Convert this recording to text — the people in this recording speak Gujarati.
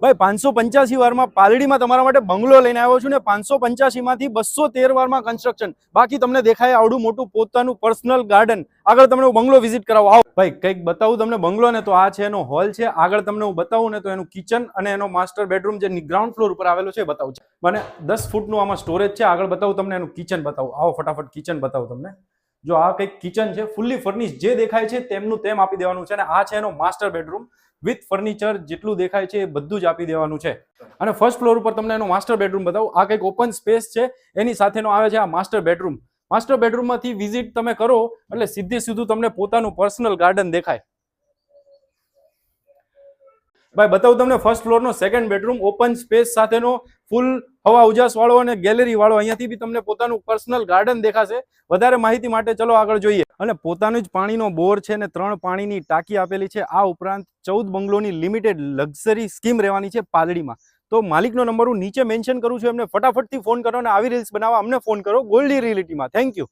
ભાઈ 585 વારમાં પાલડીમાં તમારા માટે બંગલો લઈને આવ્યો છું ને 585 માંથી 213 વારમાં કન્સ્ટ્રક્શન. બાકી તમને દેખાય આવડું મોટું પોતાનું પર્સનલ ગાર્ડન. આગળ તમને હું બંગલો વિઝિટ કરાવું. આવો ભાઈ, કંઈક બતાવું તમને બંગલો ને તો આ છે એનો હોલ છે. આગળ તમને હું બતાવું ને તો એનું કિચન અને એનો માસ્ટર બેડરૂમ જે ગ્રાઉન્ડ ફ્લોર ઉપર આવેલો છે બતાવું છે. મને 10 ફૂટનું આમાં સ્ટોરેજ છે. આગળ બતાવું તમને એનું કિચન બતાવું. આવો ફટાફટ કિચન બતાવું તમને. જો આ કંઈક કિચન છે, ફુલ્લી ફર્નિશ જે દેખાય છે તેમનું તેમ આપી દેવાનું છે. અને આ છે એનો માસ્ટર બેડરૂમ વિથ ફર્નિચર. જેટલું દેખાય છે એ બધું જ આપી દેવાનું છે. અને ફર્સ્ટ ફ્લોર ઉપર તમને એનો માસ્ટર બેડરૂમ બતાવું. આ કંઈક ઓપન સ્પેસ છે, એની સાથેનો આવે છે આ માસ્ટર બેડરૂમ. માસ્ટર બેડરૂમમાંથી વિઝિટ તમે કરો એટલે સીધું તમને પોતાનું પર્સનલ ગાર્ડન દેખાય. ભાઈ બતાવું તમને ફર્સ્ટ ફ્લોરનો સેકન્ડ બેડરૂમ, ઓપન સ્પેસ સાથેનો, ફૂલ હવા ઉજાસ વાળો અને ગેલેરી વાળો. અહીંયાથી બી તમને પોતાનું પર્સનલ ગાર્ડન દેખાશે. વધારે માહિતી માટે ચલો આગળ જોઈએ. અને પોતાનું જ પાણીનો બોર છે ને 3 પાણીની ટાંકી આપેલી છે. આ ઉપરાંત 14 બંગલોની લિમિટેડ લક્ઝરી સ્કીમ રહેવાની છે પાલડીમાં. તો માલિકનો નંબર હું નીચે મેન્શન કરું છું, એમને ફટાફટથી ફોન કરો અને આવી રીલ્સ બનાવવા અમને ફોન કરો ગોલ્ડી રિયલિટીમાં. Thank you.